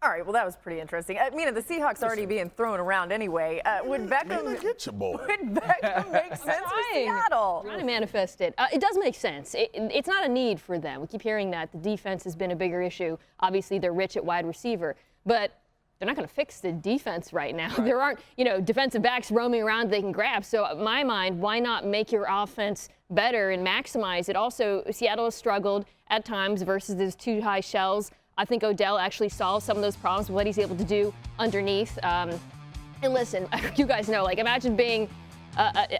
All right, well, that was pretty interesting. I mean, the Seahawks already being thrown around anyway. Would Beckham Get your boy. would Beckham make sense for Seattle? Trying to manifest it. It does make sense. It's not a need for them. We keep hearing that the defense has been a bigger issue. Obviously, they're rich at wide receiver, but they're not going to fix the defense right now. Right. There aren't, defensive backs roaming around they can grab. So, in my mind, why not make your offense better and maximize it? Also, Seattle has struggled at times versus those two high shells. I think Odell actually solves some of those problems with what he's able to do underneath. And listen, you guys know, imagine being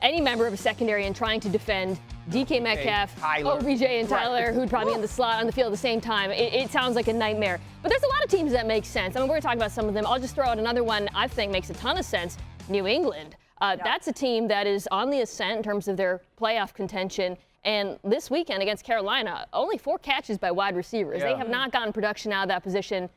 any member of a secondary and trying to defend DK Metcalf, OBJ, and Tyler, who'd probably be in the slot on the field at the same time. It sounds like a nightmare. But there's a lot of teams that make sense. I mean, we're going to talk about some of them. I'll just throw out another one I think makes a ton of sense, New England. That's a team that is on the ascent in terms of their playoff contention. And this weekend against Carolina, only 4 catches by wide receivers. They have not gotten production out of that position.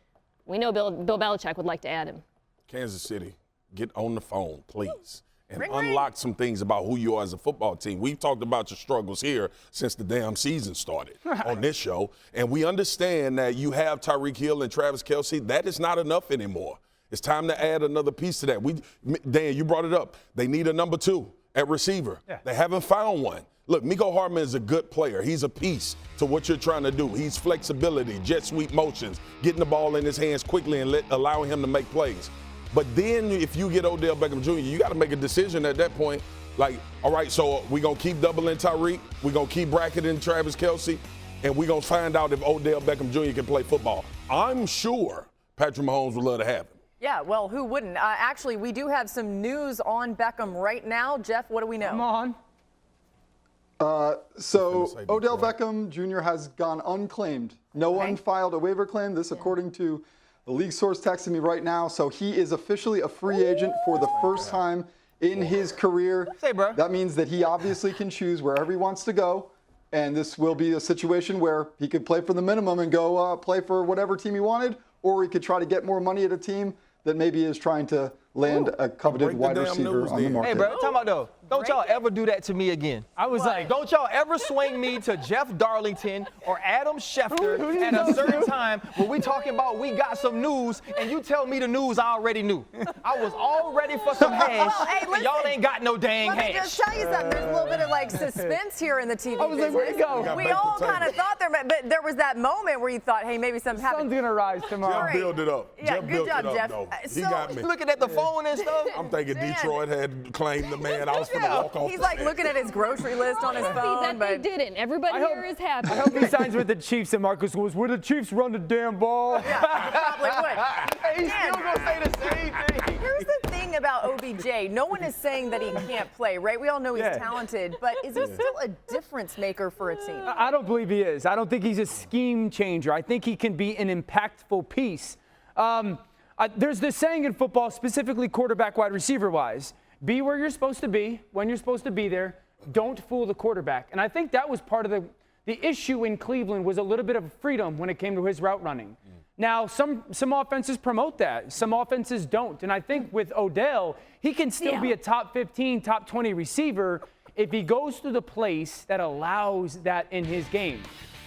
We know Bill Belichick would like to add him. Kansas City, get on the phone, please, and unlock some things about who you are as a football team. We've talked about your struggles here since the damn season started on this show, and we understand that you have Tyreek Hill and Travis Kelce. That is not enough anymore. It's time to add another piece to that. Dan, you brought it up. They need a number 2 at receiver. Yeah. They haven't found one. Look, Mecole Hardman is a good player. He's a piece to what you're trying to do. He's flexibility, jet sweep motions, getting the ball in his hands quickly and allowing him to make plays. But then if you get Odell Beckham Jr., you got to make a decision at that point. All right, so we're going to keep doubling Tyreek. We're going to keep bracketing Travis Kelce. And we're going to find out if Odell Beckham Jr. can play football. I'm sure Patrick Mahomes would love to have him. Yeah, well, who wouldn't? Actually, we do have some news on Beckham right now. Jeff, what do we know? Come on. So Odell Beckham Jr. has gone unclaimed. No one filed a waiver claim. This, according to the league source texting me right now. So he is officially a free agent for the first time in his career. That means that he obviously can choose wherever he wants to go. And this will be a situation where he could play for the minimum and go play for whatever team he wanted, or he could try to get more money at a team that maybe is trying to land a coveted wide receiver on the market. Hey, bro, talk about though. Don't y'all ever do that to me again. I was like, don't y'all ever swing me to Jeff Darlington or Adam Schefter at a certain time when we talking about we got some news and you tell me the news I already knew. I was all ready for some hash, and y'all ain't got no dang hash. Let me just tell you something. There's a little bit of suspense here in the TV I was business. like, where'd it go? We all kind of thought but there was that moment where you thought, hey, maybe something happened. Sun's gonna rise tomorrow. Jeff built it up. Yeah, good job, Jeff. He got me. Looking at the phone and stuff. I'm thinking Detroit had claimed the man. I was going to walk off. He's looking at his grocery list on his phone. But they didn't. Everybody here is happy. I hope he signs with the Chiefs and Marcus goes, where the Chiefs run the damn ball. Yeah, probably would. He's still going to say the same thing. Here's the thing about OBJ. No one is saying that he can't play, right? We all know he's talented, but is he still a difference maker for a team? I don't believe he is. I don't think he's a scheme changer. I think he can be an impactful piece. There's this saying in football, specifically quarterback wide receiver wise, be where you're supposed to be, when you're supposed to be there. Don't fool the quarterback. And I think that was part of the issue in Cleveland was a little bit of freedom when it came to his route running. Now, some offenses promote that. Some offenses don't. And I think with Odell, he can still be a top 15, top 20 receiver if he goes to the place that allows that in his game.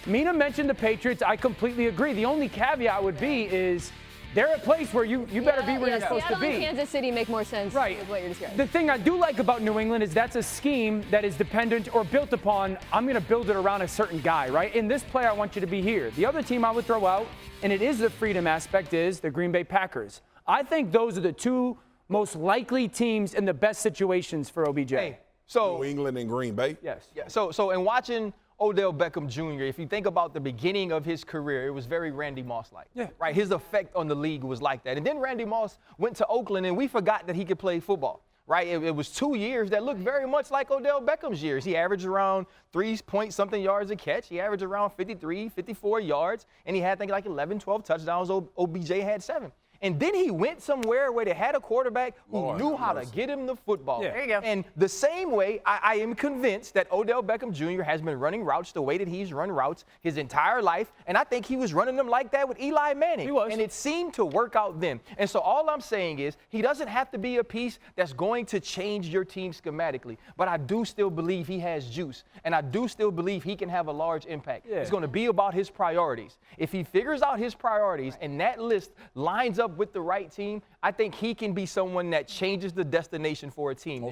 Mina mentioned the Patriots. I completely agree. The only caveat would be is they're a place where you better be where you're supposed to be. Seattle and Kansas City make more sense with what you're describing. The thing I do like about New England is that's a scheme that is dependent or built upon, I'm going to build it around a certain guy, right? In this play, I want you to be here. The other team I would throw out, and it is the freedom aspect, is the Green Bay Packers. I think those are the two most likely teams in the best situations for OBJ. Hey, so New England and Green Bay? Yes. Yeah, so in watching Odell Beckham Jr., if you think about the beginning of his career, it was very Randy Moss-like. Yeah. Right? His effect on the league was like that. And then Randy Moss went to Oakland, and we forgot that he could play football. Right? It was 2 years that looked very much like Odell Beckham's years. He averaged around 3-point-something yards a catch. He averaged around 53, 54 yards. And he had, I think, like 11, 12 touchdowns. OBJ had 7. And then he went somewhere where they had a quarterback who Lord knew have how to mercy. get him the football. Yeah. There you go. And the same way, I am convinced that Odell Beckham Jr. has been running routes the way that he's run routes his entire life. And I think he was running them like that with Eli Manning. He was. And it seemed to work out then. And so all I'm saying is he doesn't have to be a piece that's going to change your team schematically. But I do still believe he has juice. And I do still believe he can have a large impact. Yeah. It's going to be about his priorities. If he figures out his priorities and that list lines up with the right team, I think he can be someone that changes the destination for a team.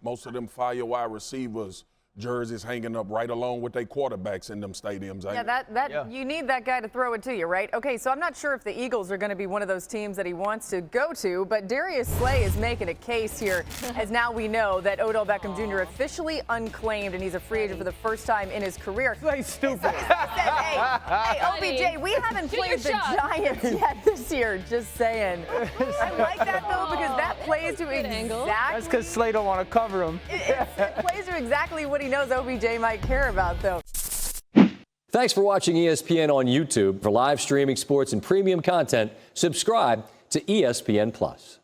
Most of them fire wide receivers jerseys hanging up right along with their quarterbacks in them stadiums. Yeah, you need that guy to throw it to you, right? Okay, so I'm not sure if the Eagles are going to be one of those teams that he wants to go to, but Darius Slay is making a case here, as now we know that Odell Beckham Jr. officially unclaimed, and he's a free agent for the first time in his career. Slay's stupid. Hey, OBJ, we haven't played the Giants yet this year. Just saying. I like that though because that plays to exactly. That's because Slay don't want to cover him. It plays to exactly what he knows OBJ might care about, though. Thanks for watching ESPN on YouTube. For live streaming sports and premium content, subscribe to ESPN+.